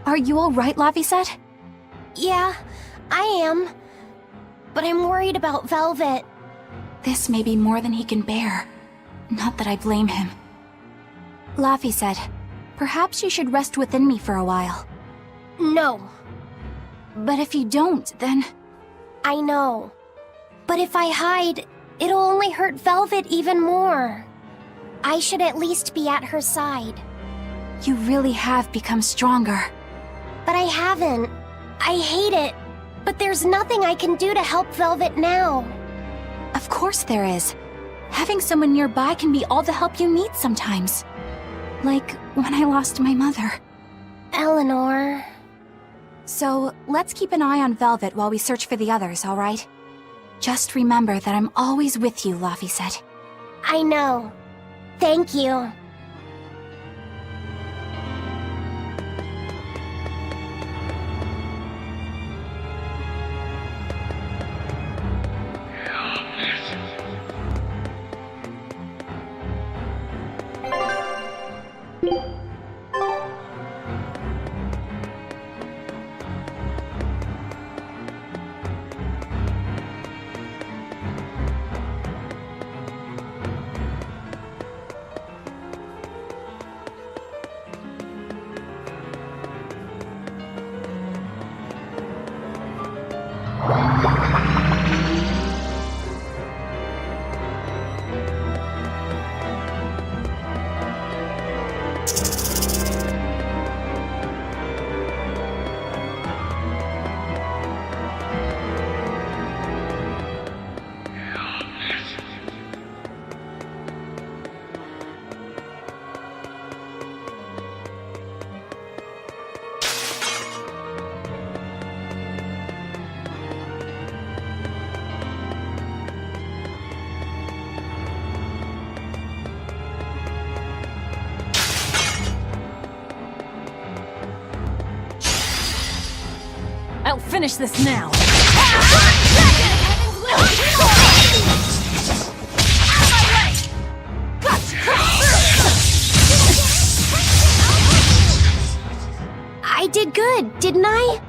Are you alright, Laphicet? Yeah, I am. But I'm worried about Velvet. This may be more than he can bear. Not that I blame him. Laphicet, perhaps you should rest within me for a while. No. But if you don't, then... I know. But if I hide, it'll only hurt Velvet even more. I should at least be at her side. You really have become stronger. But I haven't. I hate it. But there's nothing I can do to help Velvet now. Of course there is. Having someone nearby can be all the help you need sometimes. Like when I lost my mother. Eleanor... So, let's keep an eye on Velvet while we search for the others, alright? Just remember that I'm always with you, Laphicet. I know. Thank you. I'll finish this now. I did good, didn't I?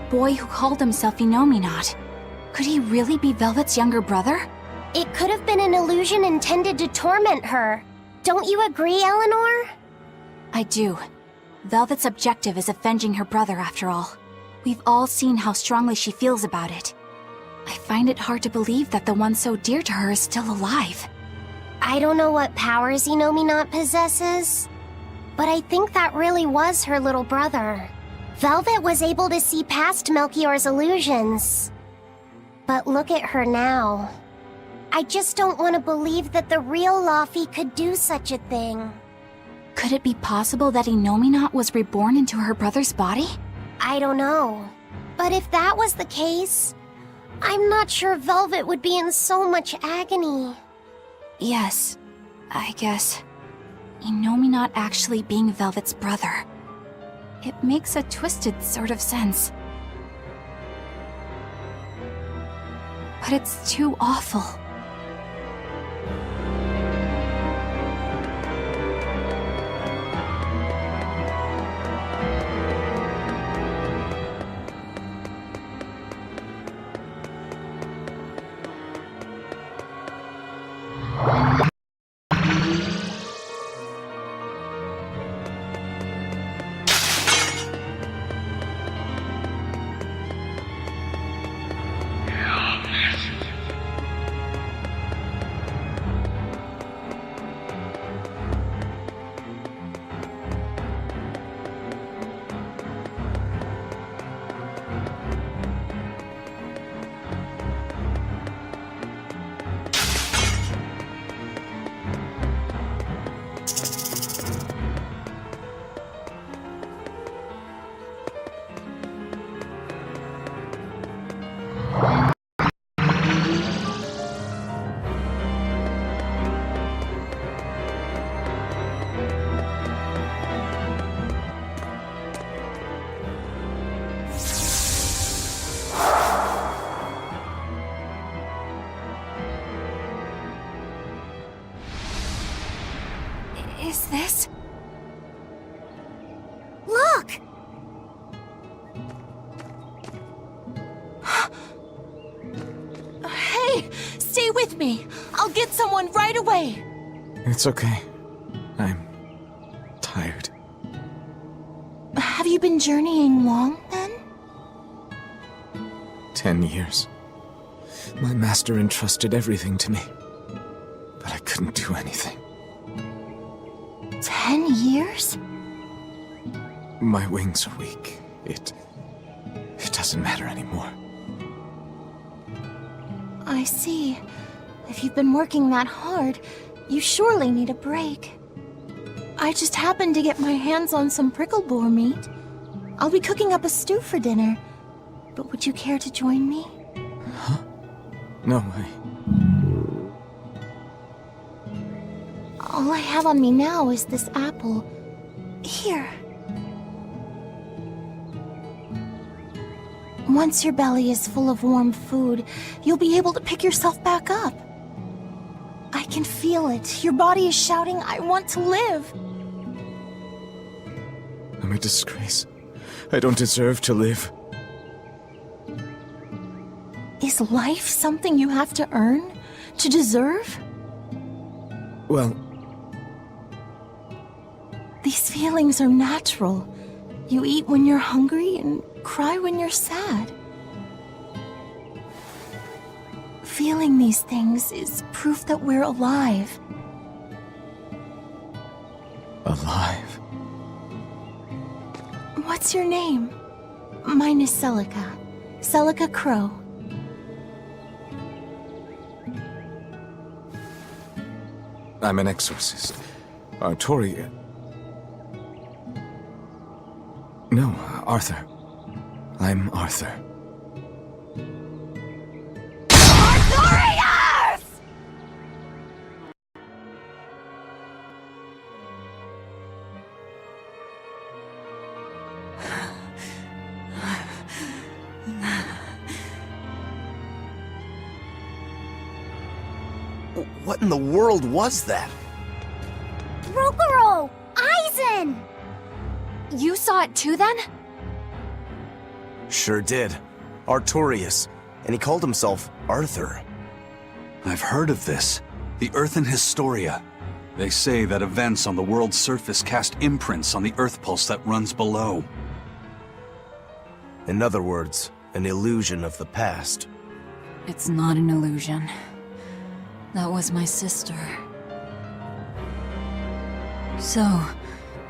Boy who called himself Inominat. Could he really be Velvet's younger brother? It could have been an illusion intended to torment her. Don't you agree, Eleanor? I do. Velvet's objective is avenging her brother, after all. We've all seen how strongly she feels about it. I find it hard to believe that the one so dear to her is still alive. I don't know what powers Inominat possesses, but I think that really was her little brother. Velvet was able to see past Melchior's illusions. But look at her now. I just don't want to believe that the real Laphi could do such a thing. Could it be possible that Inominat was reborn into her brother's body? I don't know. But if that was the case, I'm not sure Velvet would be in so much agony. Yes, I guess. Inominat actually being Velvet's brother. It makes a twisted sort of sense. But it's too awful. this? Look! Hey! Stay with me! I'll get someone right away! It's okay. I'm tired. Have you been journeying long, then? 10 years. My master entrusted everything to me, but I couldn't do anything. 10 years? My wings are weak. It doesn't matter anymore. I see. If you've been working that hard, you surely need a break. I just happened to get my hands on some prickle boar meat. I'll be cooking up a stew for dinner. But would you care to join me? No way. All I have on me now is this apple. Here. Once your belly is full of warm food, you'll be able to pick yourself back up. I can feel it. Your body is shouting, I want to live. I'm a disgrace. I don't deserve to live. Is life something you have to earn? To deserve? Well, These feelings are natural. You eat when you're hungry and cry when you're sad. Feeling these things is proof that we're alive. alive. What's your name? Mine is Celica. Celica Crow. I'm an exorcist. Artoria. No, Arthur. I'm Arthur. What in the world was that? Rokuro! Aizen! You saw it too, then? Sure did. Artorius. And he called himself Arthur. I've heard of this. The Earthen Historia. They say that events on the world's surface cast imprints on the Earth pulse that runs below. In other words, an illusion of the past. It's not an illusion. That was my sister. So,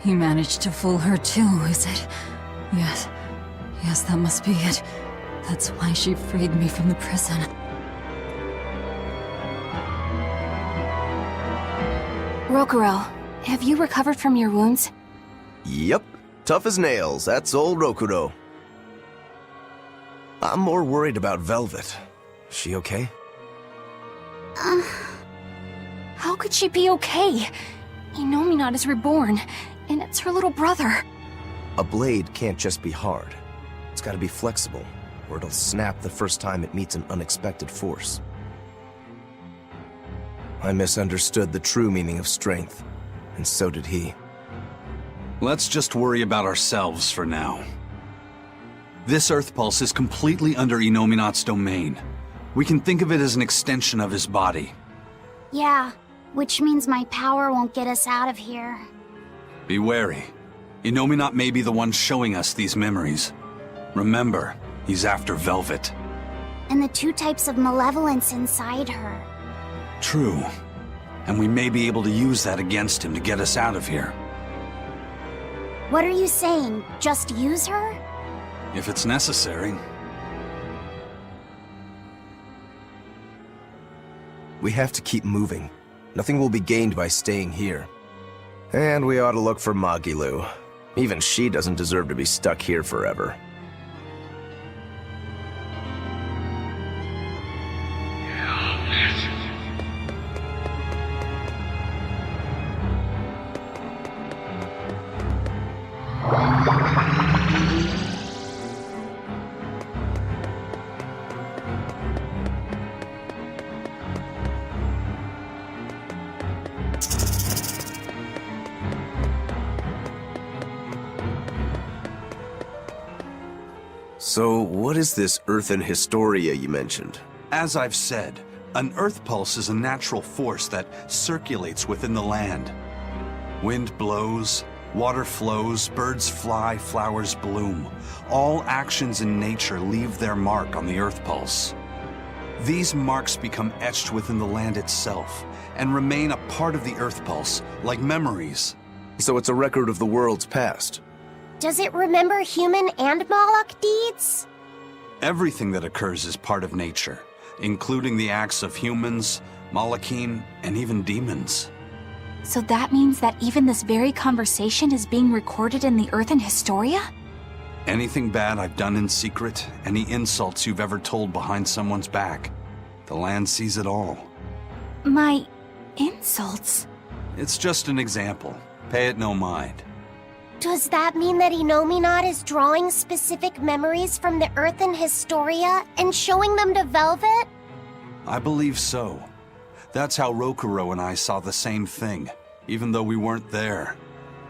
he managed to fool her too, is it? Yes, that must be it. That's why she freed me from the prison. Rokuro, have you recovered from your wounds? Yep. Tough as nails. That's old Rokuro. I'm more worried about Velvet. Is she okay? How could she be okay? Inominat is reborn, and it's her little brother. A blade can't just be hard. It's gotta be flexible, or it'll snap the first time it meets an unexpected force. I misunderstood the true meaning of strength, and so did he. Let's just worry about ourselves for now. This Earth pulse is completely under Inominat's domain. We can think of it as an extension of his body. Yeah, which means my power won't get us out of here. Be wary. Inominat may be the one showing us these memories. Remember, he's after Velvet. And the two types of malevolence inside her. True. And we may be able to use that against him to get us out of here. What are you saying? Just use her? If it's necessary. We have to keep moving. Nothing will be gained by staying here. And we ought to look for Magilu. Even she doesn't deserve to be stuck here forever. So, what is this Earthen Historia you mentioned? As I've said, an earth pulse is a natural force that circulates within the land. Wind blows, water flows, birds fly, flowers bloom. All actions in nature leave their mark on the earth pulse. These marks become etched within the land itself and remain a part of the earth pulse, like memories. So it's a record of the world's past. Does it remember human and Moloch deeds? Everything that occurs is part of nature, including the acts of humans, Malachim, and even demons. So that means that even this very conversation is being recorded in the Earthen Historia? Anything bad I've done in secret, any insults you've ever told behind someone's back, the land sees it all. My insults? It's just an example. Pay it no mind. Does that mean that Inominat is drawing specific memories from the Earthen Historia and showing them to Velvet? I believe so. That's how Rokuro and I saw the same thing, even though we weren't there.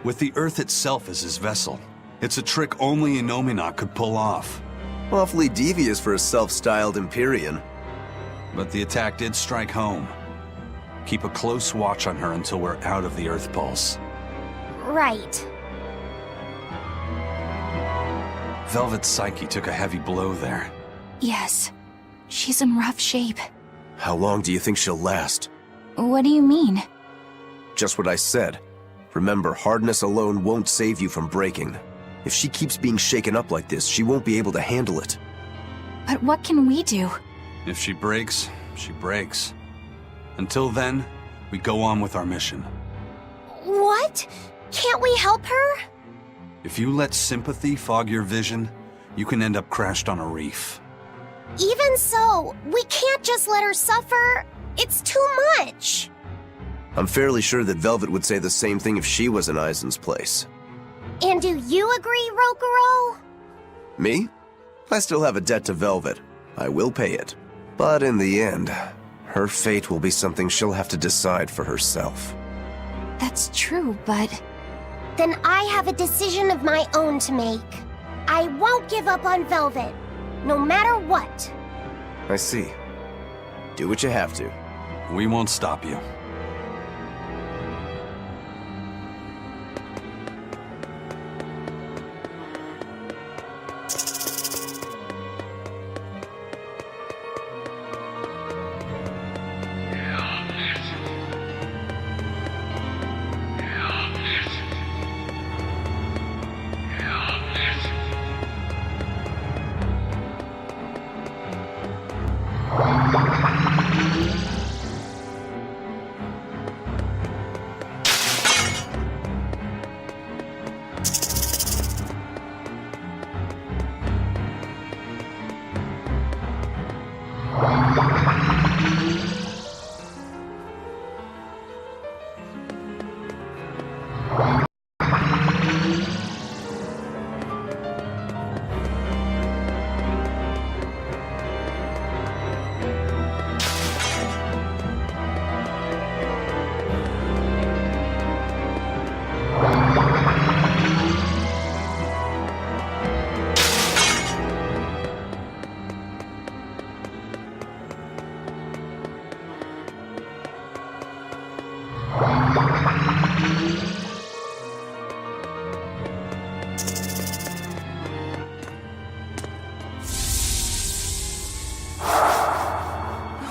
With the Earth itself as his vessel. It's a trick only Inominat could pull off. Awfully devious for a self-styled Empyrean. But the attack did strike home. Keep a close watch on her until we're out of the Earth Pulse. Right. Velvet's psyche took a heavy blow there. Yes. She's in rough shape. How long do you think she'll last? What do you mean? Just what I said. Remember, hardness alone won't save you from breaking. If she keeps being shaken up like this, she won't be able to handle it. But what can we do? If she breaks, she breaks. Until then, we go on with our mission. What? Can't we help her? If you let sympathy fog your vision, you can end up crashed on a reef. Even so, we can't just let her suffer. It's too much. I'm fairly sure that Velvet would say the same thing if she was in Aizen's place. And do you agree, Rokuro? Me? I still have a debt to Velvet. I will pay it. But in the end, her fate will be something she'll have to decide for herself. That's true, but... Then I have a decision of my own to make. I won't give up on Velvet, no matter what. I see. Do what you have to. We won't stop you.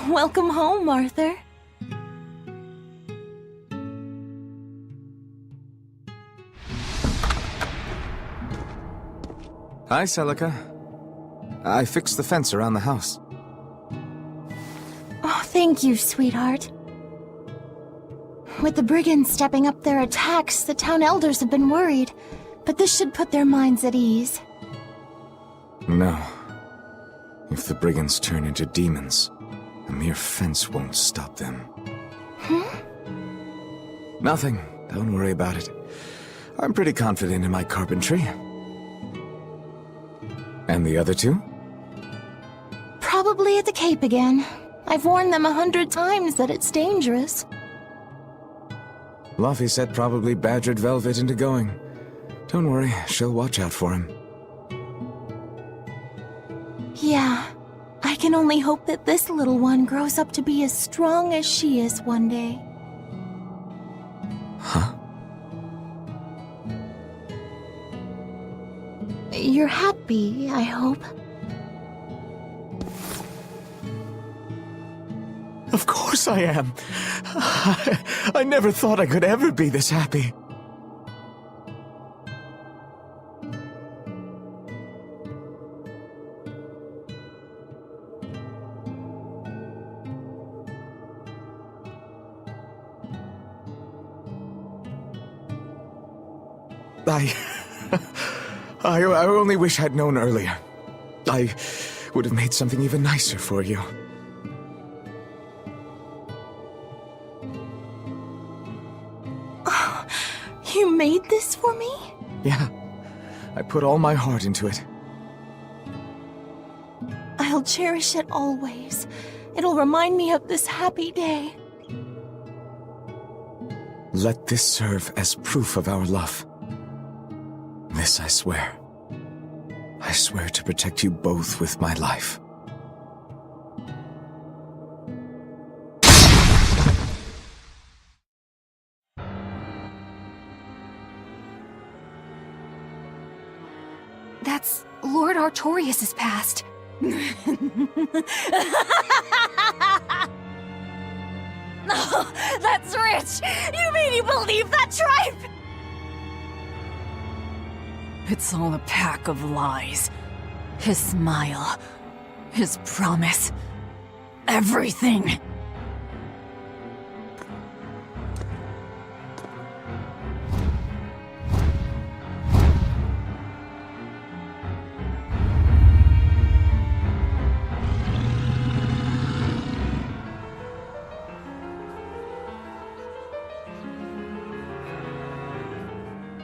Welcome home, Arthur. Hi, Celica. I fixed the fence around the house. Oh, thank you, sweetheart. With the brigands stepping up their attacks, the town elders have been worried, but this should put their minds at ease. No. If the brigands turn into demons, a mere fence won't stop them. Nothing. Don't worry about it. I'm pretty confident in my carpentry. And the other two? Probably at the Cape again. I've warned them 100 times that it's dangerous. Luffy said probably badgered Velvet into going. Don't worry, she'll watch out for him. Yeah, I can only hope that this little one grows up to be as strong as she is one day. Huh? You're happy, I hope. Of course I am. I never thought I could ever be this happy. I only wish I'd known earlier. I would have made something even nicer for you. You made this for me? Yeah, I put all my heart into it. I'll cherish it always. It'll remind me of this happy day. Let this serve as proof of our love. This I swear. I swear to protect you both with my life. That's Lord Artorias' past. No, that's rich! You made me believe that tripe! It's all a pack of lies. His smile, his promise, everything.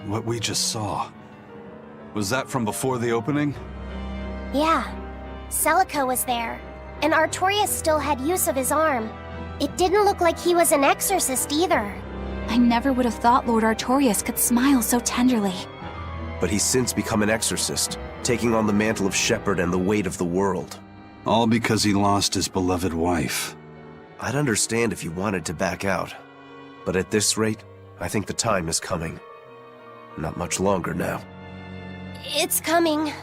What we just saw. Was that from before the opening? Yeah. Celica was there, and Artorias still had use of his arm. It didn't look like he was an exorcist either. I never would have thought Lord Artorias could smile so tenderly. But he's since become an exorcist, taking on the mantle of shepherd and the weight of the world. All because he lost his beloved wife. I'd understand if you wanted to back out. But at this rate, I think the time is coming. Not much longer now. It's coming.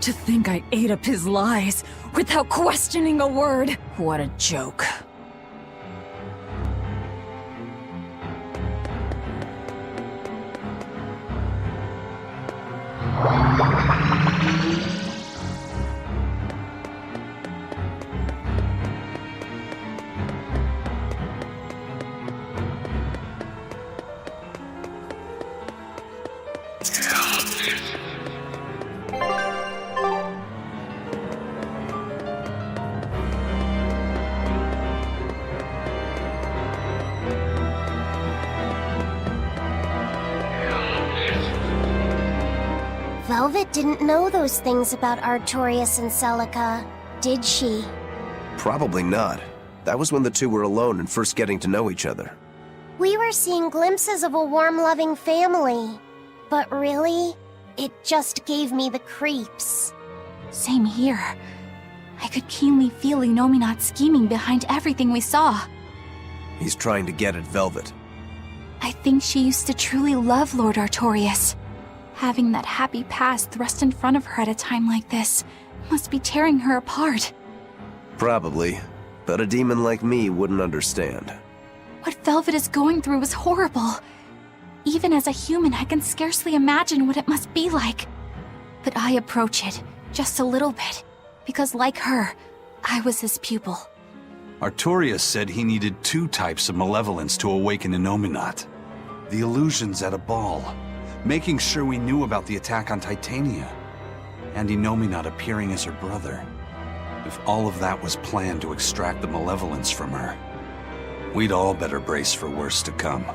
To think I ate up his lies without questioning a word. What a joke. Velvet didn't know those things about Artorias and Celica, did she? Probably not. That was when the two were alone and first getting to know each other. We were seeing glimpses of a warm, loving family. But really, it just gave me the creeps. Same here. I could keenly feel Inominat scheming behind everything we saw. He's trying to get at Velvet. I think she used to truly love Lord Artorias. Having that happy past thrust in front of her at a time like this must be tearing her apart. Probably, but a demon like me wouldn't understand. What Velvet is going through is horrible. Even as a human, I can scarcely imagine what it must be like. But I approach it, just a little bit, because like her, I was his pupil. Artorias said he needed 2 types of malevolence to awaken Inominat. The illusions at a ball, making sure we knew about the attack on Titania, and Inominat appearing as her brother. If all of that was planned to extract the malevolence from her, we'd all better brace for worse to come.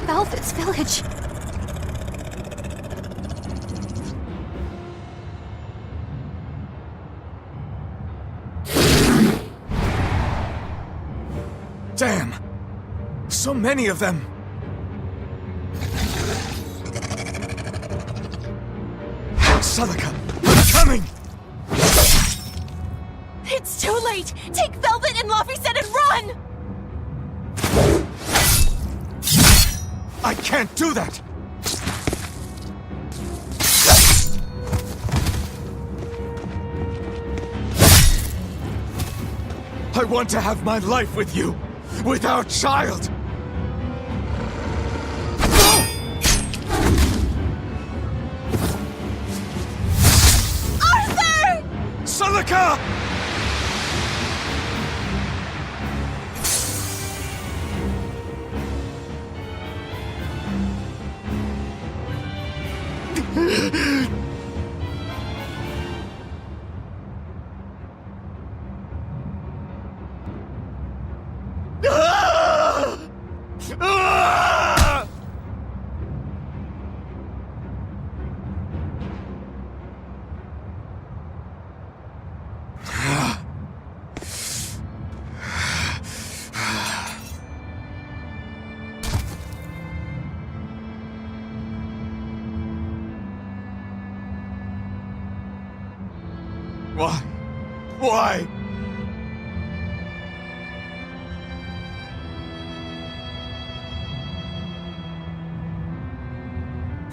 Velvet's village. Damn! So many of them! Celica, I'm coming! It's too late! Take Velvet and Laphicet and run! I can't do that! I want to have my life with you, with our child! Arthur! Celica! Why? Why?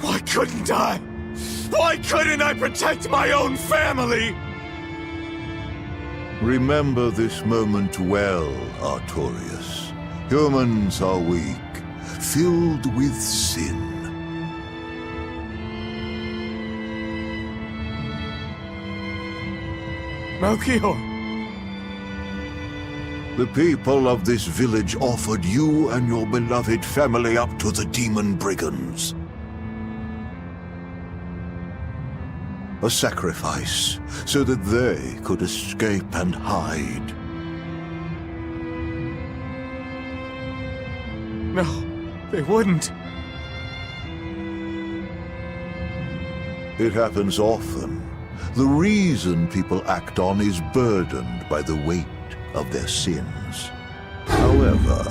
Why couldn't I? Why couldn't I protect my own family? Remember this moment well, Artorias. Humans are weak, filled with sin. Melchior! The people of this village offered you and your beloved family up to the demon brigands. A sacrifice, so that they could escape and hide. No, they wouldn't. It happens often. The reason people act on is burdened by the weight of their sins. However,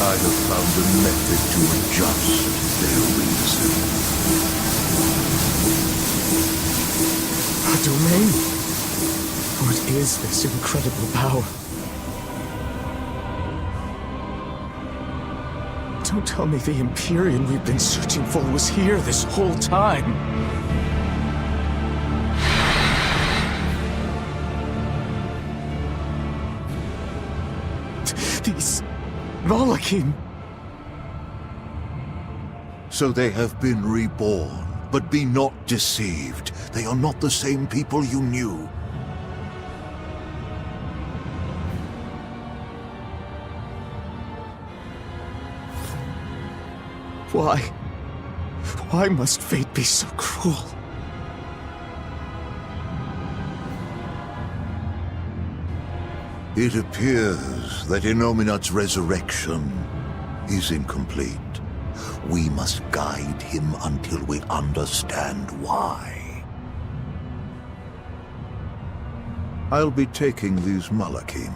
I have found a method to adjust their reason. A domain? What is this incredible power? Don't tell me the Empyrean we've been searching for was here this whole time. These Malakim. So they have been reborn, but be not deceived. They are not the same people you knew. Why? Why must fate be so cruel? It appears that Innominat's resurrection is incomplete. We must guide him until we understand why. I'll be taking these Malakim.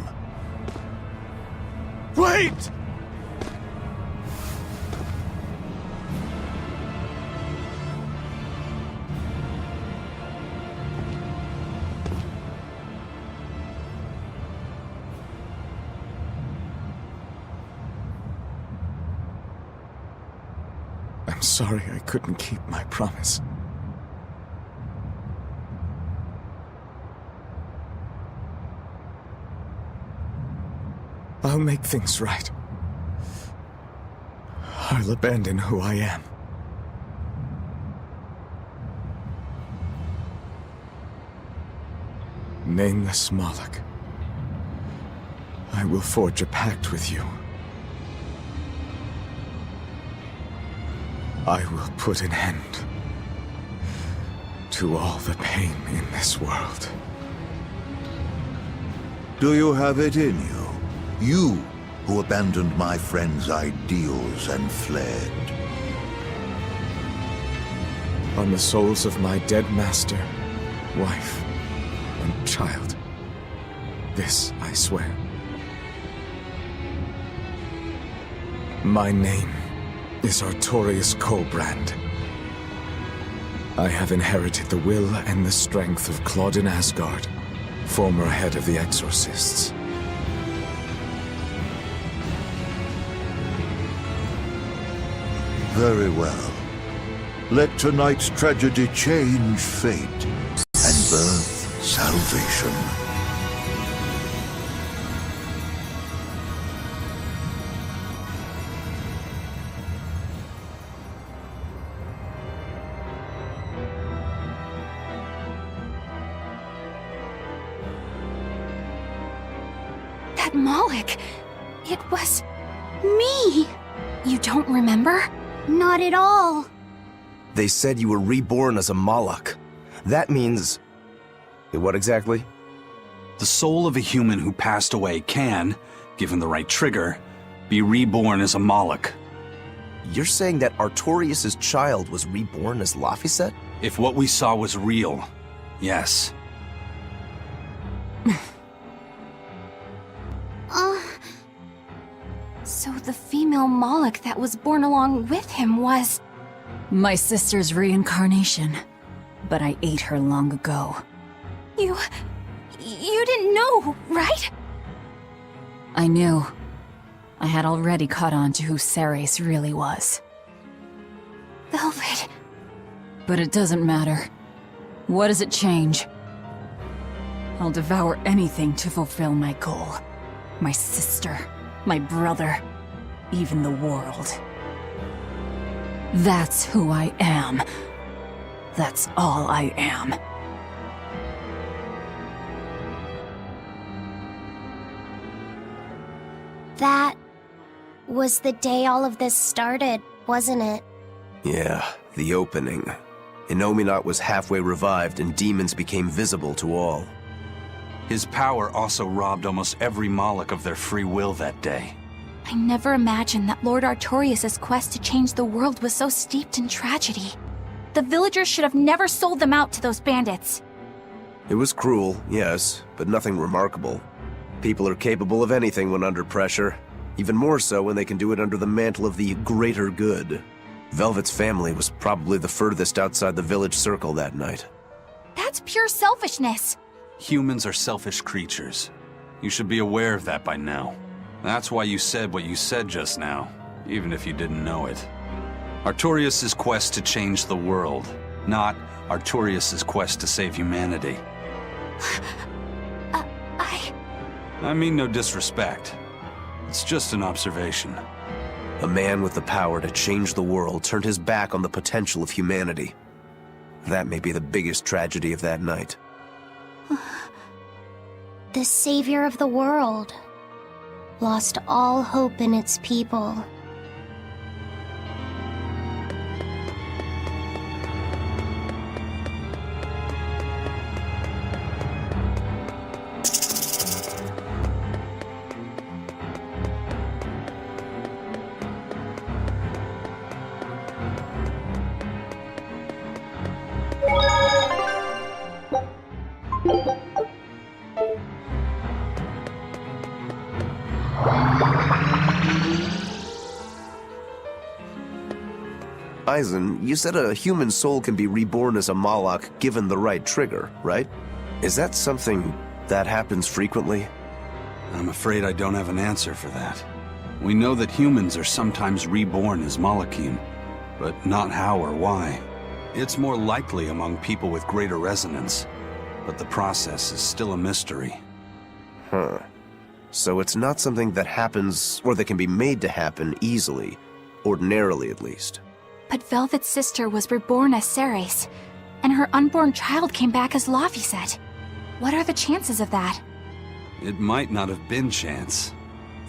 Wait! I'm sorry I couldn't keep my promise. I'll make things right. I'll abandon who I am. Nameless Moloch, I will forge a pact with you. I will put an end to all the pain in this world. Do you have it in you? You who abandoned my friend's ideals and fled. On the souls of my dead master, wife, and child. This I swear. My name is Artorius Colbrand. I have inherited the will and the strength of Claudin Asgard, former head of the Exorcists. Very well. Let tonight's tragedy change fate and birth salvation. That Moloch, it was me. You don't remember? Not at all. They said you were reborn as a Moloch. That means... What exactly? The soul of a human who passed away can, given the right trigger, be reborn as a Moloch. You're saying that Artorius' child was reborn as Laphicet? If what we saw was real, yes. So the female Moloch that was born along with him was... My sister's reincarnation. But I ate her long ago. You didn't know, right? I knew. I had already caught on to who Ceres really was. Velvet. But it doesn't matter. What does it change? I'll devour anything to fulfill my goal. My sister, my brother, even the world. That's who I am. That's all I am. That was the day all of this started, wasn't it? Yeah, the opening. Innominat was halfway revived and demons became visible to all. His power also robbed almost every Moloch of their free will that day. I never imagined that Lord Artorius' quest to change the world was so steeped in tragedy. The villagers should have never sold them out to those bandits. It was cruel, yes, but nothing remarkable. People are capable of anything when under pressure, even more so when they can do it under the mantle of the greater good. Velvet's family was probably the furthest outside the village circle that night. That's pure selfishness. Humans are selfish creatures. You should be aware of that by now. That's why you said what you said just now, even if you didn't know it. Artorius' quest to change the world, not Artorius' quest to save humanity. I mean no disrespect. It's just an observation. A man with the power to change the world turned his back on the potential of humanity. That may be the biggest tragedy of that night. The savior of the world lost all hope in its people. Eisen, you said a human soul can be reborn as a Moloch given the right trigger, right? Is that something that happens frequently? I'm afraid I don't have an answer for that. We know that humans are sometimes reborn as Molochim, but not how or why. It's more likely among people with greater resonance, but the process is still a mystery. Huh. So it's not something that happens, or that can be made to happen easily, ordinarily at least. But Velvet's sister was reborn as Ceres, and her unborn child came back as Laphicet. What are the chances of that? It might not have been chance.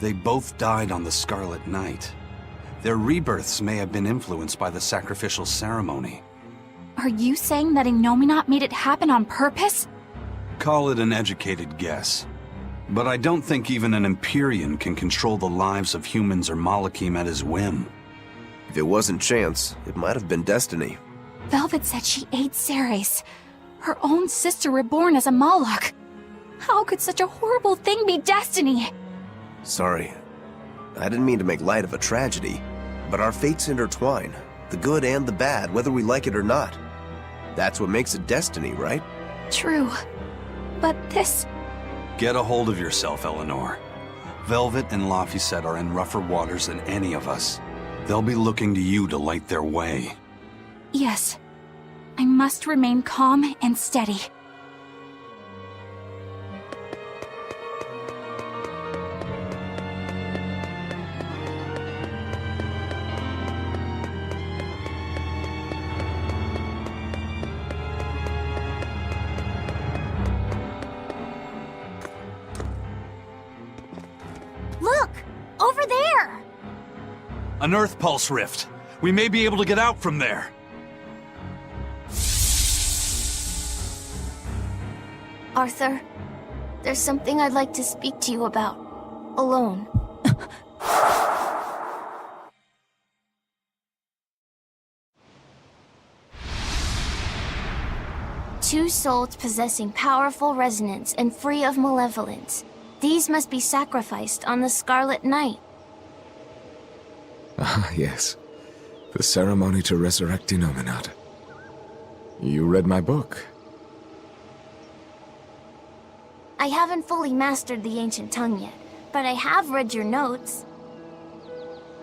They both died on the Scarlet Night. Their rebirths may have been influenced by the sacrificial ceremony. Are you saying that Innominat made it happen on purpose? Call it an educated guess. But I don't think even an Empyrean can control the lives of humans or Malachim at his whim. If it wasn't chance, it might have been destiny. Velvet said she ate Ceres, her own sister reborn as a Malak. How could such a horrible thing be destiny? Sorry. I didn't mean to make light of a tragedy, but our fates intertwine, the good and the bad, whether we like it or not. That's what makes it destiny, right? True. But this... Get a hold of yourself, Eleanor. Velvet and Laphicet are in rougher waters than any of us. They'll be looking to you to light their way. Yes. I must remain calm and steady. Look! Over there! An Earth Pulse rift. We may be able to get out from there. Arthur, there's something I'd like to speak to you about. Alone. Two souls possessing powerful resonance and free of malevolence. These must be sacrificed on the Scarlet Night. Ah, yes. The ceremony to resurrect Innominat. You read my book. I haven't fully mastered the ancient tongue yet, but I have read your notes.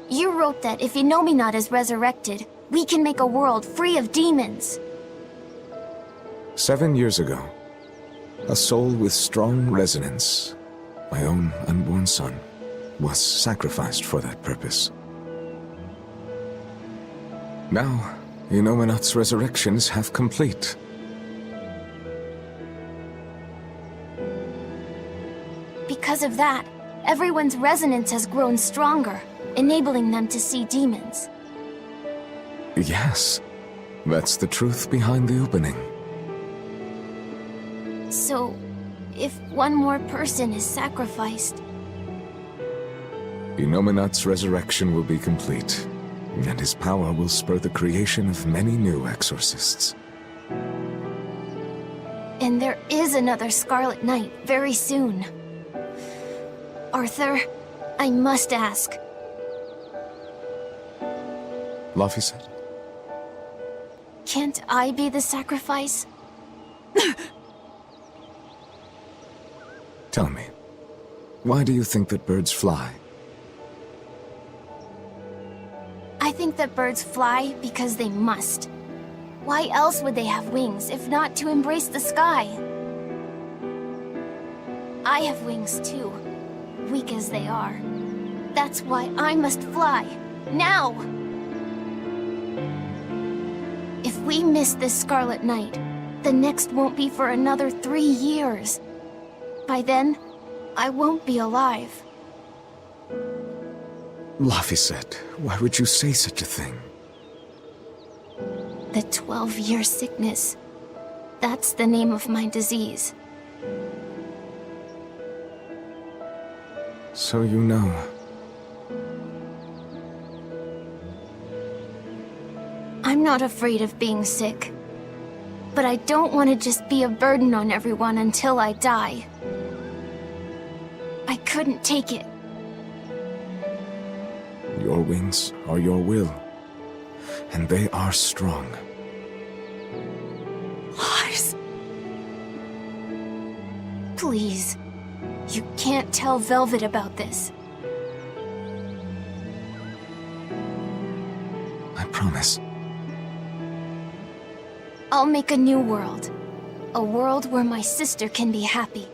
You wrote that if Innominat is resurrected, we can make a world free of demons. 7 years ago, a soul with strong resonance, my own unborn son, was sacrificed for that purpose. Now, Innominat's resurrection is half complete. Because of that, everyone's resonance has grown stronger, enabling them to see demons. Yes, that's the truth behind the opening. So, if one more person is sacrificed, Innominat's resurrection will be complete, and his power will spur the creation of many new exorcists. and there is another Scarlet Night very soon. Arthur, I must ask. Laphicet? Can't I be the sacrifice? Tell me, why do you think that birds fly? I think that birds fly because they must. Why else would they have wings if not to embrace the sky? I have wings too, weak as they are. That's why I must fly, now! If we miss this Scarlet Night, the next won't be for another 3 years. By then, I won't be alive. Laphicet, why would you say such a thing? The 12-year sickness. That's the name of my disease. So you know. I'm not afraid of being sick. But I don't want to just be a burden on everyone until I die. I couldn't take it. Your wings are your will, and they are strong. Lars. Please. You can't tell Velvet about this. I promise. I'll make a new world. A world where my sister can be happy.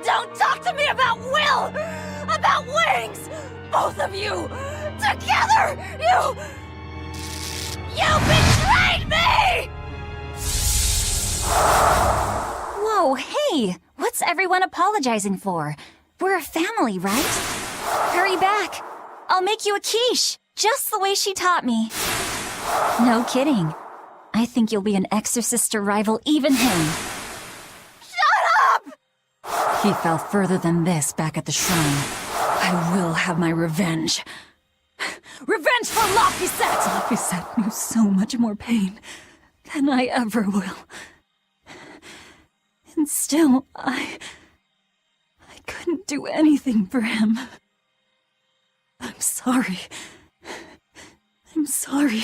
Don't talk to me about will! About wings! Both of you! Together! You betrayed me! Whoa, hey! What's everyone apologizing for? We're a family, right? Hurry back! I'll make you a quiche, just the way she taught me. No kidding. I think you'll be an exorcist to rival even him. Shut up! He fell further than this back at the shrine. I will have my revenge. Revenge for Laphicet! Laphicet knew so much more pain than I ever will. And still, I couldn't do anything for him. I'm sorry. I'm sorry.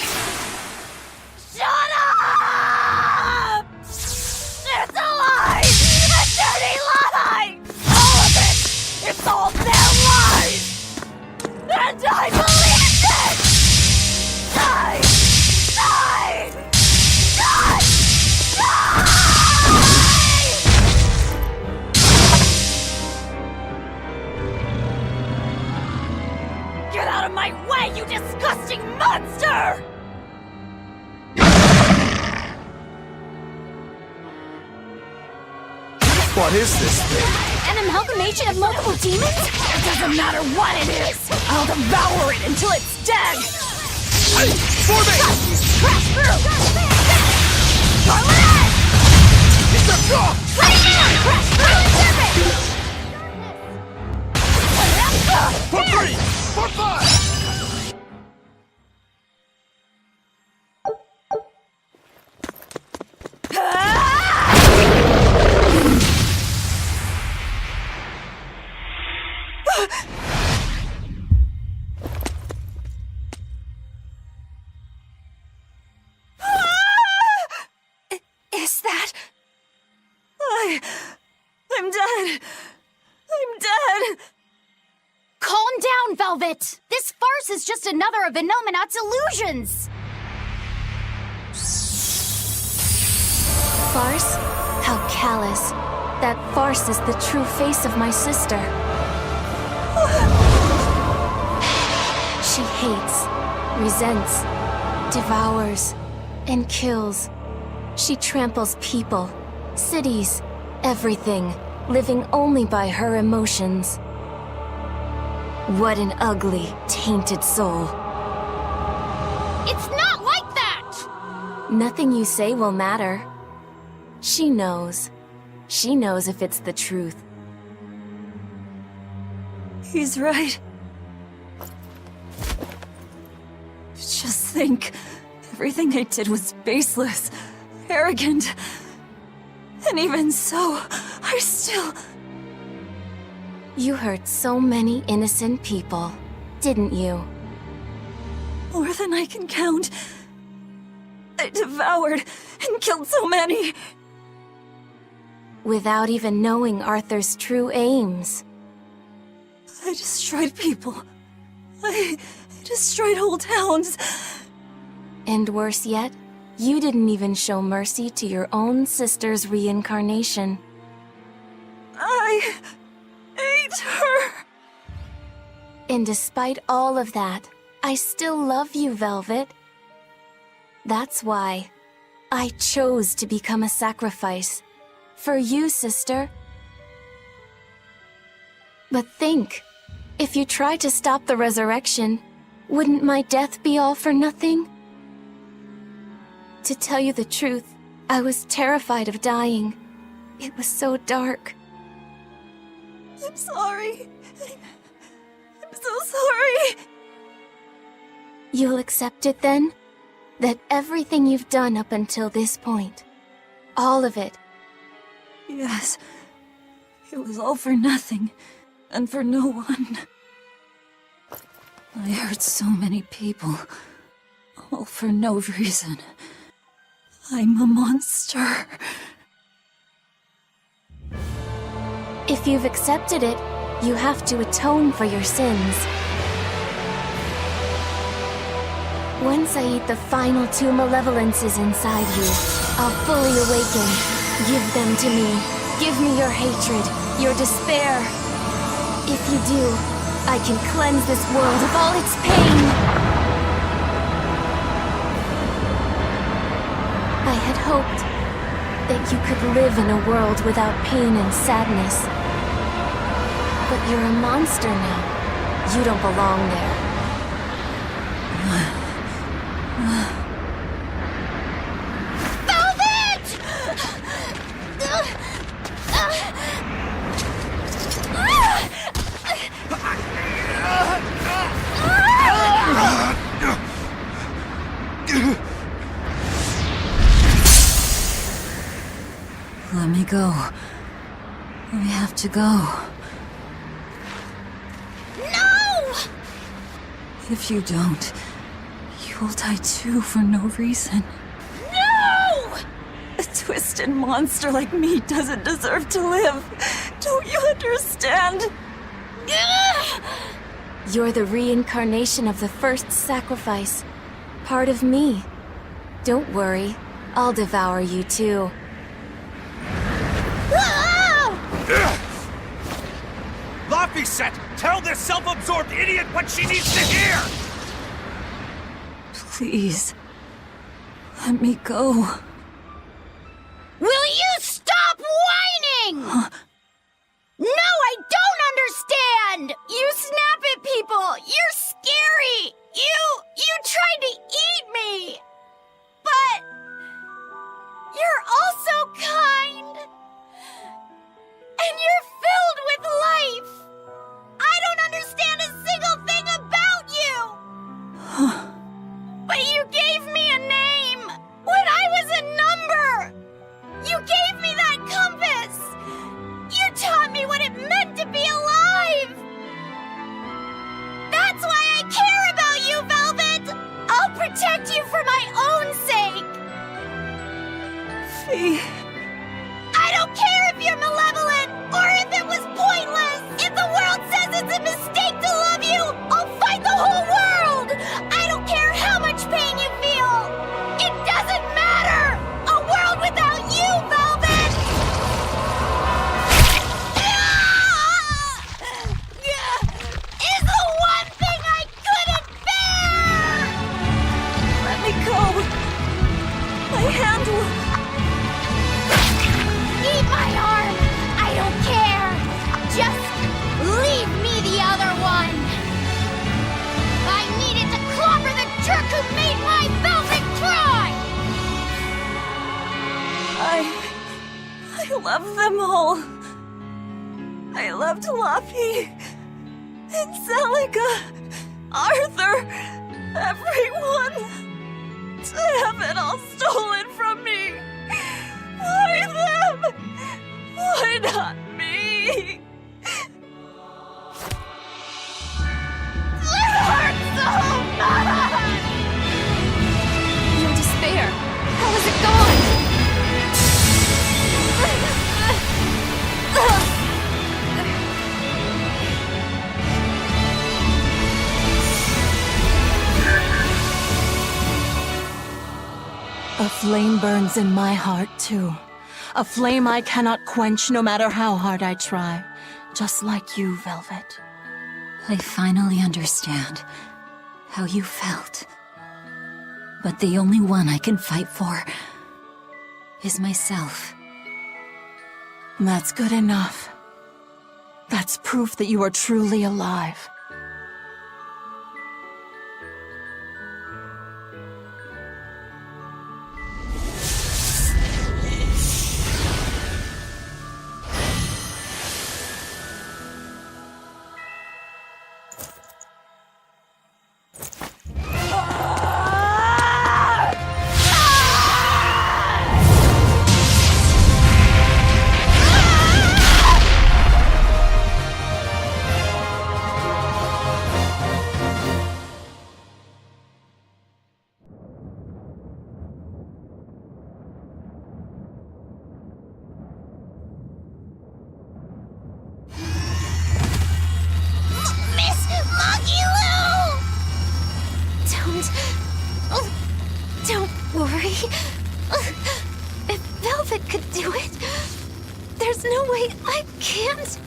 Shut up! It's a lie! A dirty lie! All of it! It's all their lies! And I believed it! Die! Die! Die! Die! Get out of my way, you disgusting monster! What is this thing? An amalgamation of multiple demons? It doesn't matter what it is! I'll devour it until it's dead! For me! Crash through! Charlotte! Right now! Crash through! For 3! For 5! Is that... I'm dead. I'm dead. Calm down, Velvet. This farce is just another of Inominat's illusions. Farce? How callous. That farce is the true face of my sister. She hates, resents, devours, and kills. She tramples people, cities, everything, living only by her emotions. What an ugly, tainted soul. It's not like that! Nothing you say will matter. She knows. She knows if it's the truth. He's right. Just think, everything I did was baseless, arrogant. And even so, I still... You hurt so many innocent people, didn't you? More than I can count. I devoured and killed so many. Without even knowing Arthur's true aims. I destroyed people. I destroyed whole towns. And worse yet, you didn't even show mercy to your own sister's reincarnation. I ate her. And despite all of that, I still love you, Velvet. That's why I chose to become a sacrifice. For you, sister. But think, if you tried to stop the resurrection, wouldn't my death be all for nothing? To tell you the truth, I was terrified of dying. It was so dark. I'm sorry. I'm so sorry. You'll accept it then? That everything you've done up until this point, all of it. Yes. It was all for nothing, and for no one. I hurt so many people, all for no reason. I'm a monster. If you've accepted it, you have to atone for your sins. Once I eat the final 2 malevolences inside you, I'll fully awaken. Give them to me. Give me your hatred, your despair. If you do, I can cleanse this world of all its pain. I had hoped that you could live in a world without pain and sadness. But you're a monster now. You don't belong there. Let me go. I have to go. No! If you don't, you'll die too for no reason. No! A twisted monster like me doesn't deserve to live. Don't you understand? You're the reincarnation of the first sacrifice. Part of me. Don't worry, I'll devour you too. Laphicet! Tell this self-absorbed idiot what she needs to hear! Please. Let me go. Will you stop whining? No, I don't understand! You snap at people! You're scary! You tried to eat me! But you're also kind! And you're filled with life! I don't understand a single thing about you! But you gave me a name! When I was a number! You gave me that compass! You taught me what it meant to be alive! That's why I care about you, Velvet! I'll protect you for my own sake! Fee. I don't care if you're malevolent, or if it was pointless! If the world says it's a mistake to love you, I'll fight the whole world! I don't care how much pain you feel! It doesn't matter! A world without you, Velvet! Is the one thing I couldn't bear! Let me go. My hand will... Eat my arm! I don't care! Just leave me the other one! I needed to clobber the jerk who made my velvet cry! I love them all. I loved Laffy and Celica, Arthur, everyone. To have it all stolen from me. Why them? Why not me? It hurts so much! Your despair. How is it gone? A flame burns in my heart, too. A flame I cannot quench no matter how hard I try. Just like you, Velvet. I finally understand how you felt. But the only one I can fight for is myself. That's good enough. That's proof that you are truly alive. Don't worry. If Velvet could do it, there's no way I can't.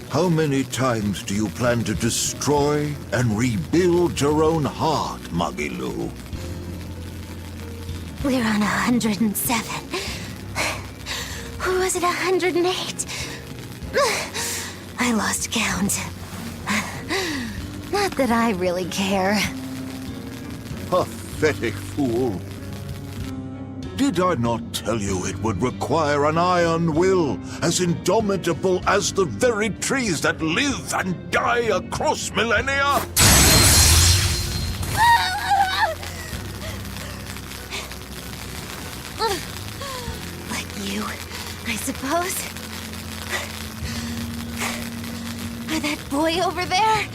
How many times do you plan to destroy and rebuild your own heart, Magilu? We're on 107. Who was it, 108? I lost count. Not that I really care. Pathetic fool. Did I not tell you it would require an iron will, as indomitable as the very trees that live and die across millennia? Like you, I suppose. Or that boy over there.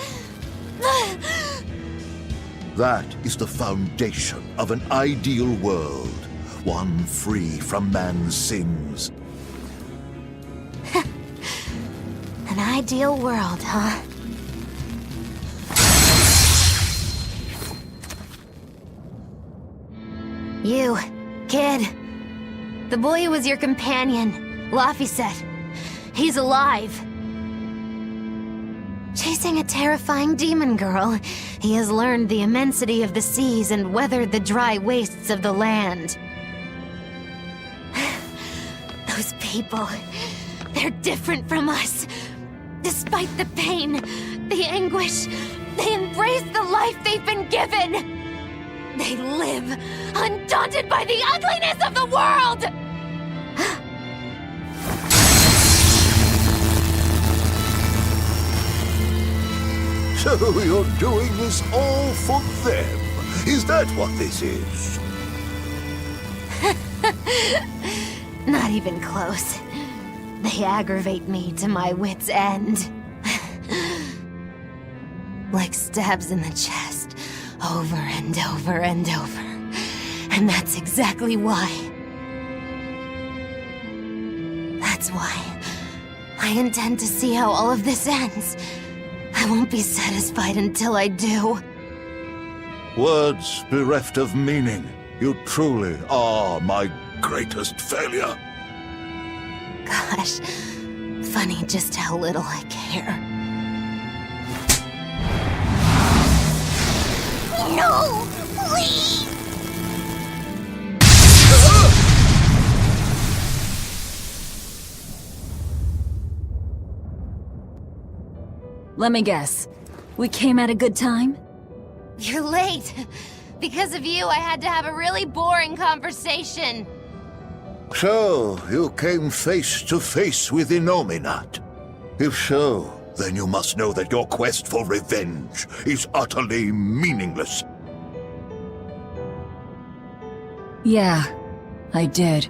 That is the foundation of an ideal world. One free from man's sins. An ideal world, huh? You, kid. The boy who was your companion, Laphicet. He's alive. Chasing a terrifying demon girl, he has learned the immensity of the seas and weathered the dry wastes of the land. Those people, they're different from us. Despite the pain, the anguish, they embrace the life they've been given. They live, undaunted by the ugliness of the world! So you're doing this all for them? Is that what this is? Not even close. They aggravate me to my wit's end. Like stabs in the chest, over and over and over. And that's exactly why. That's why I intend to see how all of this ends. I won't be satisfied until I do. Words bereft of meaning. You truly are my greatest failure. Gosh, funny just how little I care. No! Please! Let me guess. We came at a good time? You're late. Because of you, I had to have a really boring conversation. So, you came face to face with Innominat. If so, then you must know that your quest for revenge is utterly meaningless. Yeah, I did.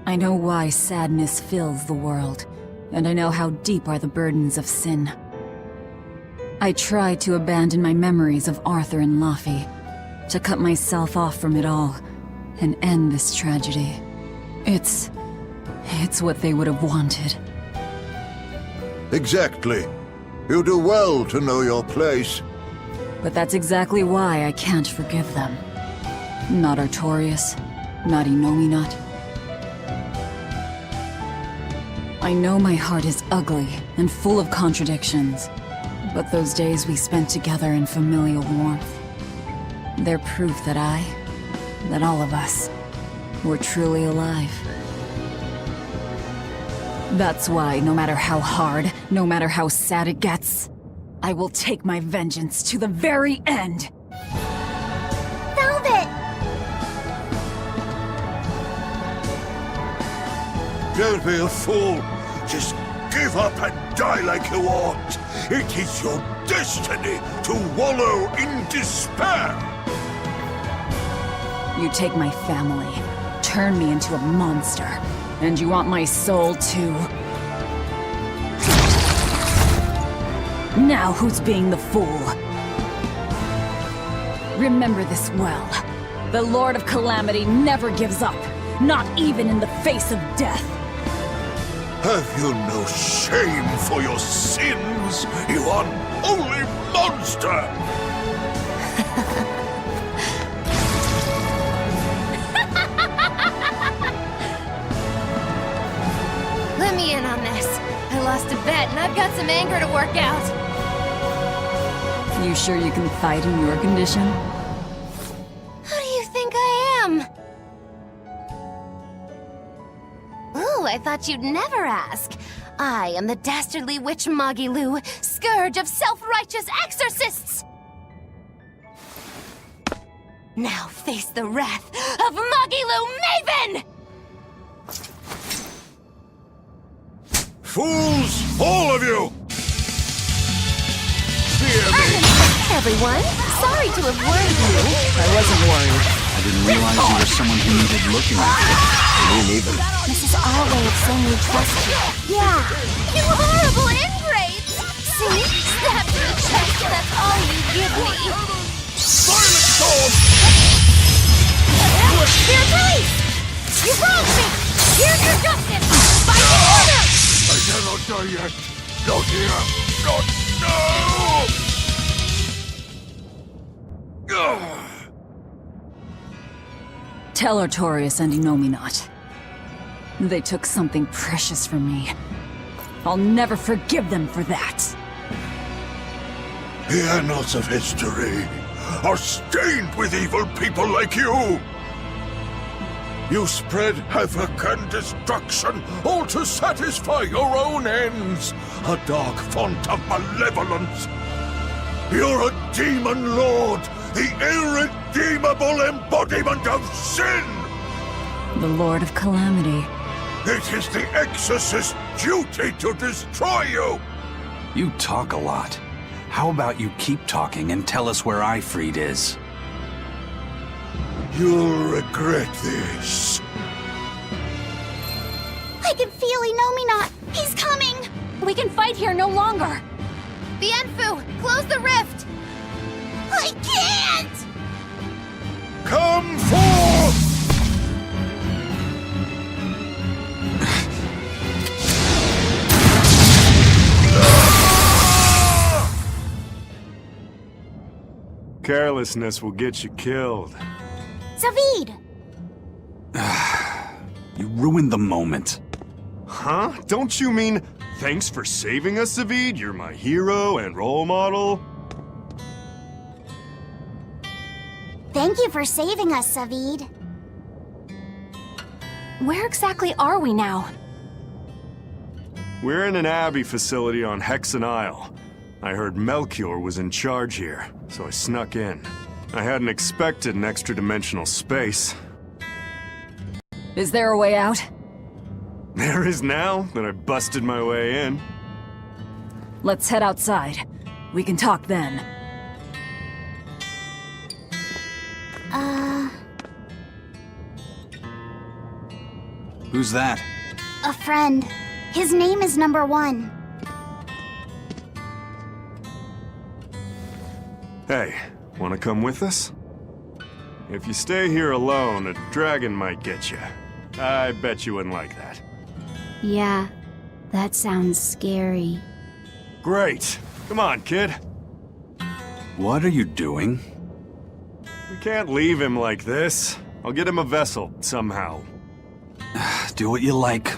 I know why sadness fills the world, and I know how deep are the burdens of sin. I tried to abandon my memories of Arthur and Laffy, to cut myself off from it all, and end this tragedy. It's what they would have wanted. Exactly. You do well to know your place. But that's exactly why I can't forgive them. Not Artorias, not Innominat. I know my heart is ugly and full of contradictions, but those days we spent together in familial warmth, they're proof that all of us, were truly alive. That's why, no matter how hard, no matter how sad it gets, I will take my vengeance to the very end! Velvet! Don't be a fool. Just give up and die like you ought. It is your destiny to wallow in despair. You take my family, turn me into a monster, and you want my soul too. Now who's being the fool? Remember this well. The Lord of Calamity never gives up, not even in the face of death. Have you no shame for your sins, you unholy monster? Let me in on this. I lost a bet and I've got some anger to work out. You sure you can fight in your condition? Who do you think I am? Ooh, I thought you'd never ask. I am the dastardly witch Magilu, scourge of self-righteous exorcists! Now face the wrath of Magilu Maven! Fools, all of you! Fear me! Everyone, sorry to have worried you. I wasn't worried. I didn't realize you were someone who needed looking at. Me neither. This is our way of saying we trust you. Yeah. You horrible ingrates! See? Stab to the chest, that's all you give me. Silent sword! Dear police! You wronged me! Here's your justice! By the order! I cannot die yet. Not here. Not now! Ugh. Tell Artorias and Innominat. They took something precious from me. I'll never forgive them for that. The annals of history are stained with evil people like you. You spread havoc and destruction, all to satisfy your own ends. A dark font of malevolence. You're a demon lord, the irredeemable embodiment of sin. The Lord of Calamity. It is the exorcist's duty to destroy you. You talk a lot. How about you keep talking and tell us where Ifrid is? You'll regret this. I can feel Innominat. He's coming. We can fight here no longer. Bienfu, close the rift! I can't! Come forth! Carelessness will get you killed. Zavid! You ruined the moment. Huh? Don't you mean, thanks for saving us, Zavid? You're my hero and role model? Thank you for saving us, Zavid. Where exactly are we now? We're in an Abbey facility on Hexen Isle. I heard Melchior was in charge here, so I snuck in. I hadn't expected an extra-dimensional space. Is there a way out? There is now that I busted my way in. Let's head outside. We can talk then. Who's that? A friend. His name is Number 1. Hey, wanna come with us? If you stay here alone, a dragon might get you. I bet you wouldn't like that. Yeah, that sounds scary. Great. Come on, kid. What are you doing? We can't leave him like this. I'll get him a vessel, somehow. Do what you like.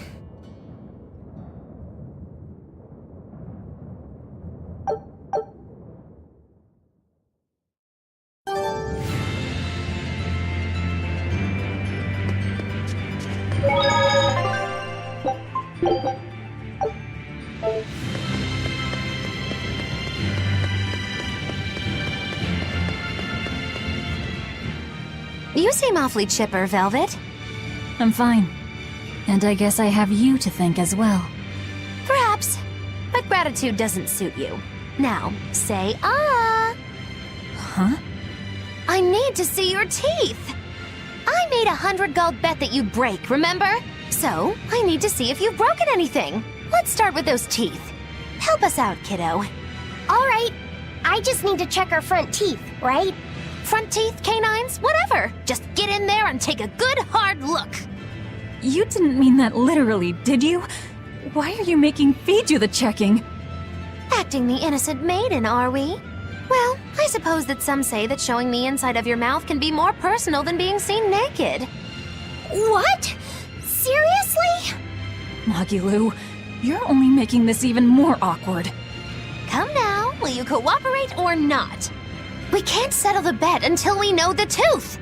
You seem awfully chipper, Velvet. I'm fine. And I guess I have you to thank as well. Perhaps. But gratitude doesn't suit you. Now, say ah. Huh? I need to see your teeth. I made 100 gold bet that you'd break, remember? So, I need to see if you've broken anything. Let's start with those teeth. Help us out, kiddo. All right. I just need to check our front teeth, right? Front teeth, canines, whatever. Just get in there and take a good hard look. You didn't mean that literally, did you? Why are you making Fee do the checking? Acting the innocent maiden, are we? Well, I suppose that some say that showing the inside of your mouth can be more personal than being seen naked. What? Seriously? Magilu, you're only making this even more awkward. Come now, will you cooperate or not? We can't settle the bet until we know the tooth.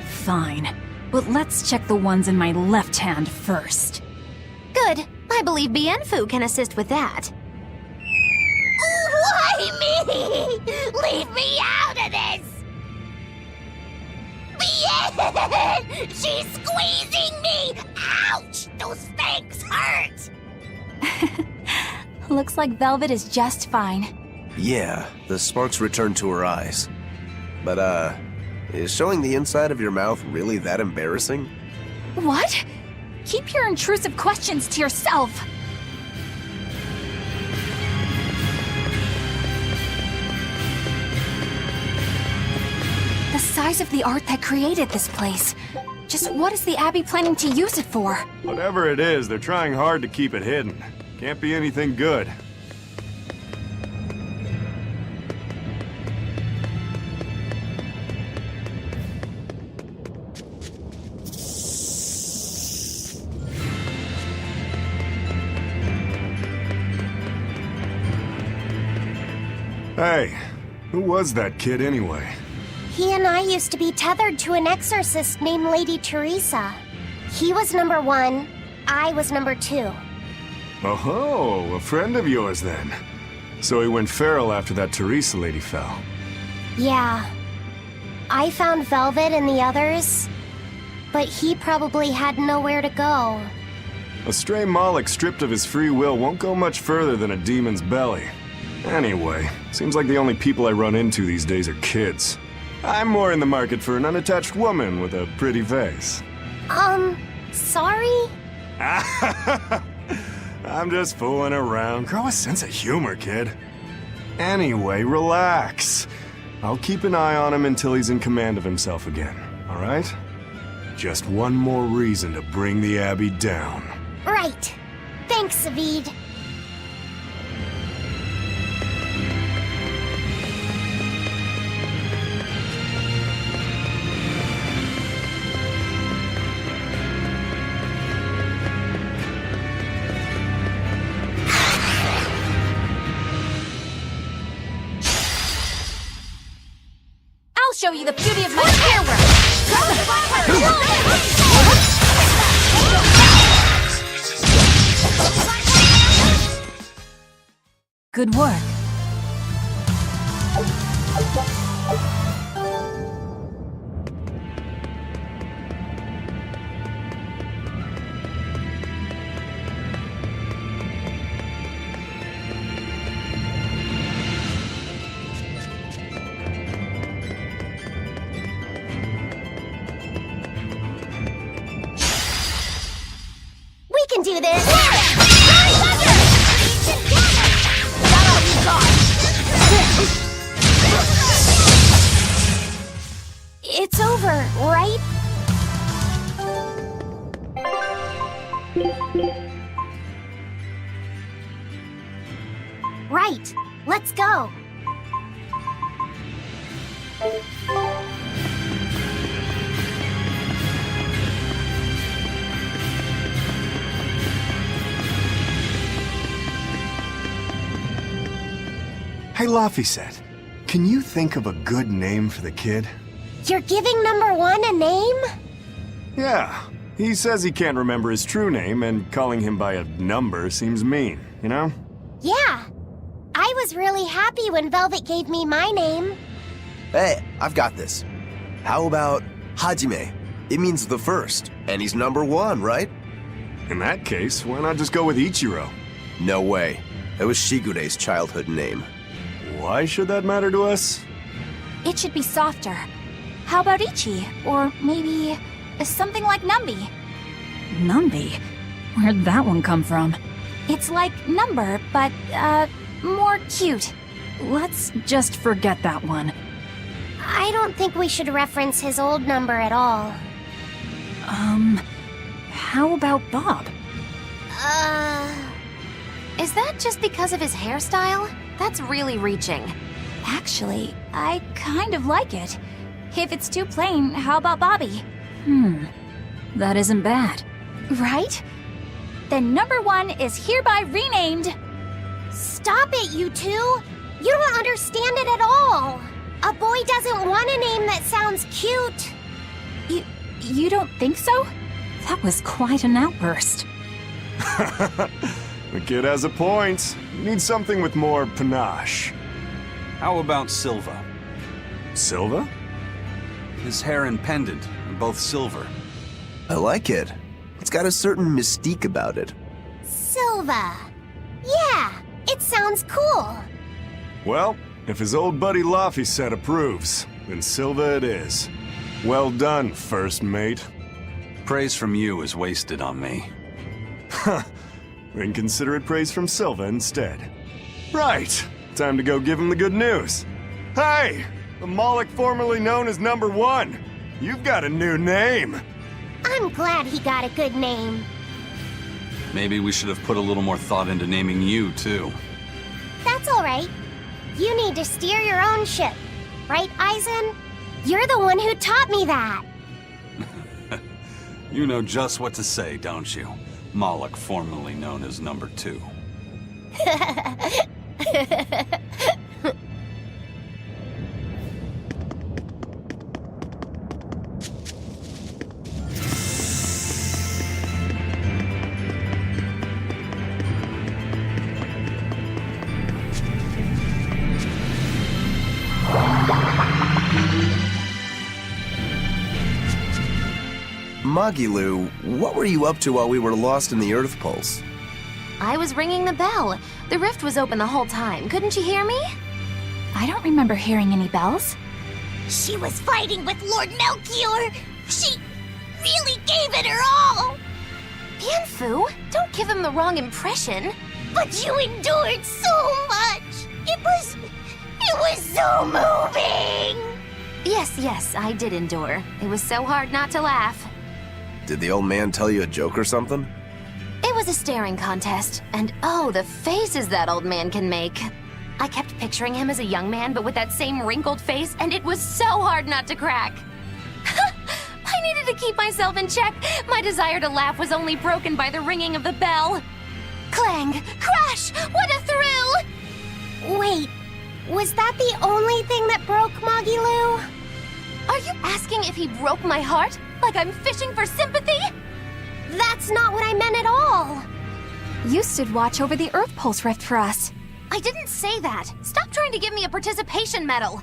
Fine, but let's check the ones in my left hand first. Good. I believe Bienfu can assist with that. Why me? Leave me out of this! Bien! She's squeezing me! Ouch! Those fangs hurt! Looks like Velvet is just fine. Yeah, the sparks returned to her eyes. But, is showing the inside of your mouth really that embarrassing? What? Keep your intrusive questions to yourself. The size of the art that created this place. Just what is the Abbey planning to use it for? Whatever it is, they're trying hard to keep it hidden. Can't be anything good. Hey, who was that kid anyway? He and I used to be tethered to an exorcist named Lady Teresa. He was number 1, I was number 2. Oh, a friend of yours then. So he went feral after that Teresa lady fell. Yeah. I found Velvet and the others, but he probably had nowhere to go. A stray Moloch stripped of his free will won't go much further than a demon's belly. Anyway, seems like the only people I run into these days are kids. I'm more in the market for an unattached woman with a pretty face. Sorry? I'm just fooling around. Grow a sense of humor, kid. Anyway, relax. I'll keep an eye on him until he's in command of himself again, all right? Just one more reason to bring the Abbey down. Right. Thanks, Savid. I'll show you the beauty of my fireworks! Good work. We can do this! It's over, right? Right. Let's go. Hey, Laphicet, can you think of a good name for the kid? You're giving number 1 a name? Yeah, he says he can't remember his true name, and calling him by a number seems mean, you know? Yeah. I was really happy when Velvet gave me my name. Hey, I've got this. How about Hajime? It means the first, and he's number 1, right? In that case, why not just go with Ichiro? No way. It was Shigure's childhood name. Why should that matter to us? It should be softer. How about Ichi? Or maybe something like Numbi? Numbi? Where'd that one come from? It's like number, but, more cute. Let's just forget that one. I don't think we should reference his old number at all. How about Bob? Is that just because of his hairstyle? That's really reaching. Actually, I kind of like it. If it's too plain, how about Bobby? That isn't bad. Right? Then number 1 is hereby renamed... Stop it, you two! You don't understand it at all! A boy doesn't want a name that sounds cute! You don't think so? That was quite an outburst. The kid has a point. You need something with more panache. How about Silva? Silva? His hair and pendant are both silver. I like it. It's got a certain mystique about it. Silva. Yeah, it sounds cool. Well, if his old buddy Laphicet approves, then Silva it is. Well done, first mate. Praise from you is wasted on me. Then consider it praise from Silva instead. Right, time to go give him the good news. Hey, the Moloch formerly known as Number 1. You've got a new name. I'm glad he got a good name. Maybe we should have put a little more thought into naming you, too. That's all right. You need to steer your own ship. Right, Eisen? You're the one who taught me that. You know just what to say, don't you? Moloch, formerly known as Number 2. Magilu, what were you up to while we were lost in the Earth Pulse? I was ringing the bell. The rift was open the whole time. Couldn't you hear me? I don't remember hearing any bells. She was fighting with Lord Melchior. She really gave it her all. Bienfu, don't give him the wrong impression. But you endured so much. It was so moving. Yes, I did endure. It was so hard not to laugh. Did the old man tell you a joke or something? It was a staring contest, and oh, the faces that old man can make. I kept picturing him as a young man, but with that same wrinkled face, and it was so hard not to crack. I needed to keep myself in check. My desire to laugh was only broken by the ringing of the bell. Clang! Crash! What a thrill! Wait, was that the only thing that broke Magilu? Are you asking if he broke my heart? Like I'm fishing for sympathy? That's not what I meant at all. You stood watch over the Earth Pulse rift for us. I didn't say that. Stop trying to give me a participation medal.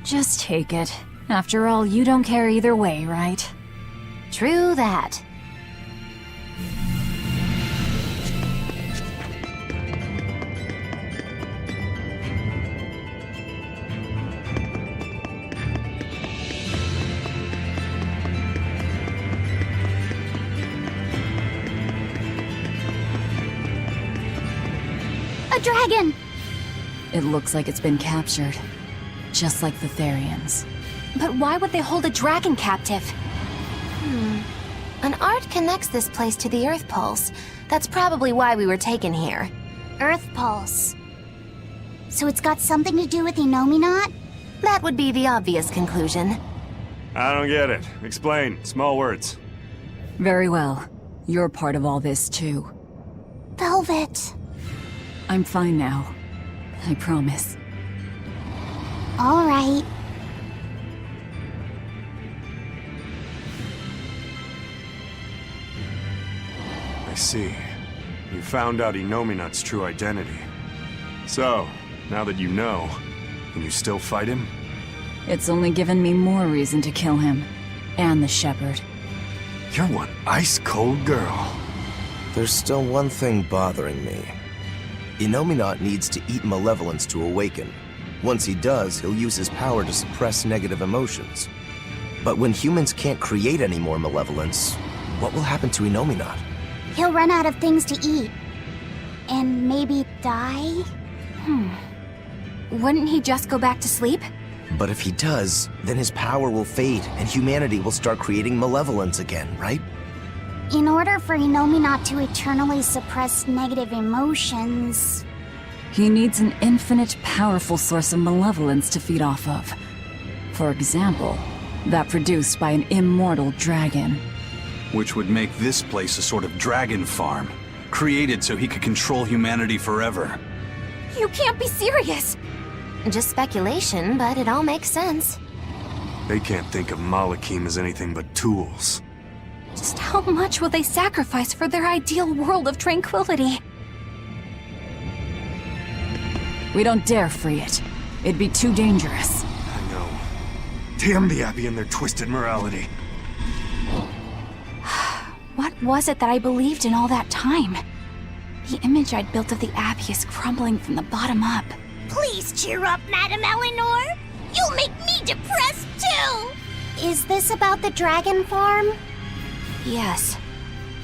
Just take it. After all, you don't care either way, right? True that. A dragon! It looks like it's been captured. Just like the Therians. But why would they hold a dragon captive? An art connects this place to the Earth Pulse. That's probably why we were taken here. Earth Pulse. So it's got something to do with Inominat? That would be the obvious conclusion. I don't get it. Explain. Small words. Very well. You're part of all this, too. Velvet. I'm fine now. I promise. All right. I see. You found out Inominat's true identity. So, now that you know, can you still fight him? It's only given me more reason to kill him. And the Shepherd. You're one ice-cold girl. There's still one thing bothering me. Inominat needs to eat malevolence to awaken. Once he does, he'll use his power to suppress negative emotions. But when humans can't create any more malevolence, what will happen to Inominat? He'll run out of things to eat. And maybe die? Wouldn't he just go back to sleep? But if he does, then his power will fade and humanity will start creating malevolence again, right? In order for Inominat to eternally suppress negative emotions... He needs an infinite, powerful source of malevolence to feed off of. For example, that produced by an immortal dragon. Which would make this place a sort of dragon farm, created so he could control humanity forever. You can't be serious! Just speculation, but it all makes sense. They can't think of Malachim as anything but tools. Just how much will they sacrifice for their ideal world of tranquility? We don't dare free it. It'd be too dangerous. I know. Damn the Abbey and their twisted morality. What was it that I believed in all that time? The image I'd built of the Abbey is crumbling from the bottom up. Please cheer up, Madame Eleanor. You'll make me depressed, too. Is this about the dragon farm? Yes.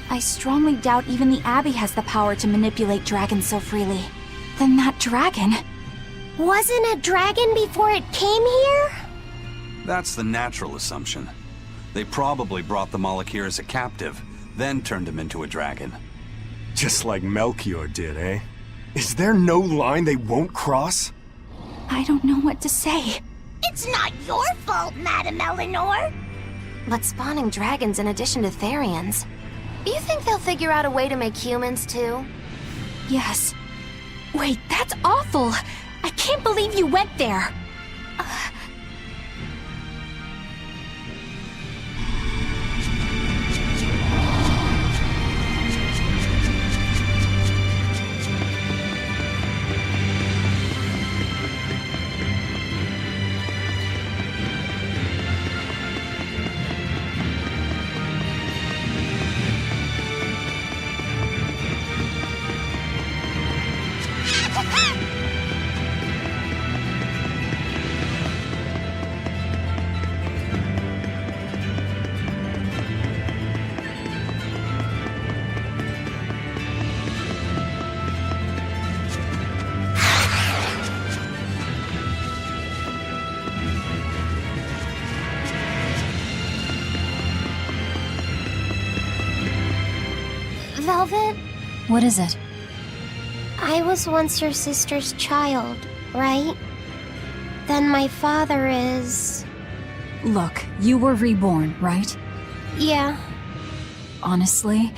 I strongly doubt even the Abbey has the power to manipulate dragons so freely. Then that dragon... Wasn't a dragon before it came here? That's the natural assumption. They probably brought the Moloch here as a captive, then turned him into a dragon. Just like Melchior did, eh? Is there no line they won't cross? I don't know what to say. It's not your fault, Madame Eleanor. But spawning dragons in addition to Therians. You think they'll figure out a way to make humans too? Yes. Wait, that's awful! I can't believe you went there! Velvet, What is it? I was once your sister's child, right? Then my father is... Look, you were reborn, right? Yeah. Honestly,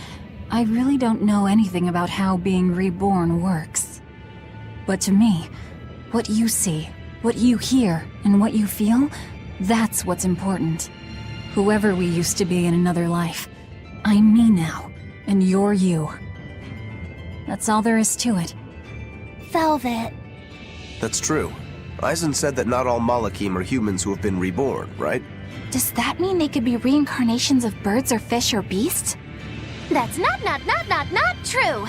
I really don't know anything about how being reborn works. But to me, what you see, what you hear, and what you feel, that's what's important. Whoever we used to be in another life, I'm me now, and you're you. That's all there is to it. Velvet. That's true. Eisen said that not all Malachim are humans who have been reborn, right? Does that mean they could be reincarnations of birds or fish or beasts? That's not true.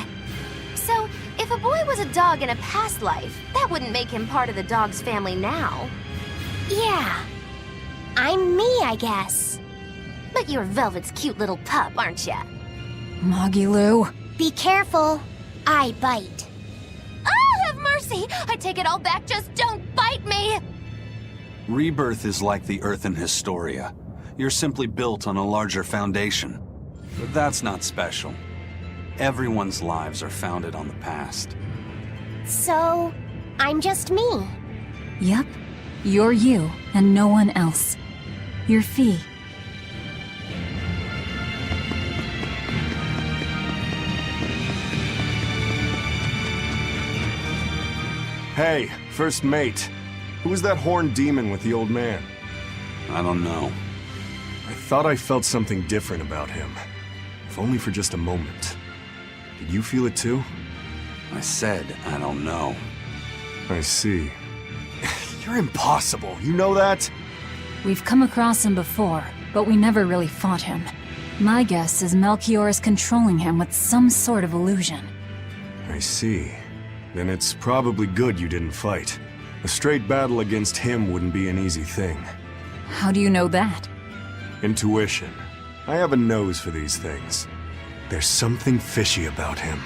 So, if a boy was a dog in a past life, that wouldn't make him part of the dog's family now. Yeah. I'm me, I guess. But you're Velvet's cute little pup, aren't ya? Moggy Be careful. I bite. Oh, have mercy! I take it all back, just don't bite me! Rebirth is like the Earth in Historia. You're simply built on a larger foundation. But that's not special. Everyone's lives are founded on the past. So, I'm just me. Yep. You're you, and no one else. You're Fee. Hey, first mate. Who was that horned demon with the old man? I don't know. I thought I felt something different about him. If only for just a moment. Did you feel it too? I said I don't know. I see. You're impossible, you know that? We've come across him before, but we never really fought him. My guess is Melchior is controlling him with some sort of illusion. I see. Then it's probably good you didn't fight. A straight battle against him wouldn't be an easy thing. How do you know that? Intuition. I have a nose for these things. There's something fishy about him.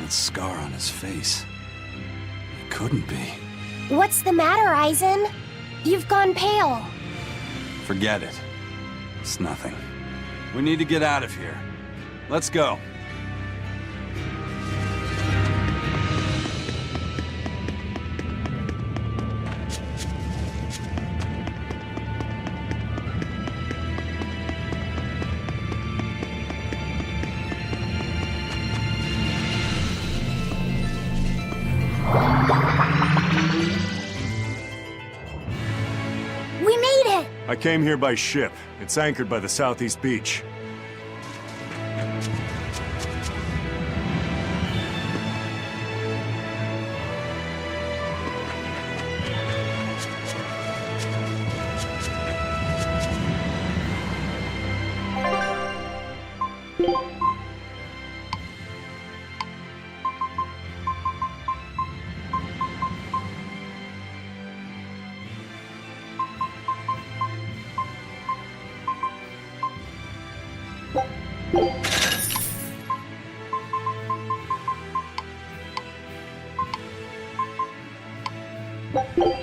That scar on his face. It couldn't be. What's the matter, Eisen? You've gone pale. Forget it. It's nothing. We need to get out of here. Let's go. We made it! I came here by ship. It's anchored by the southeast beach. you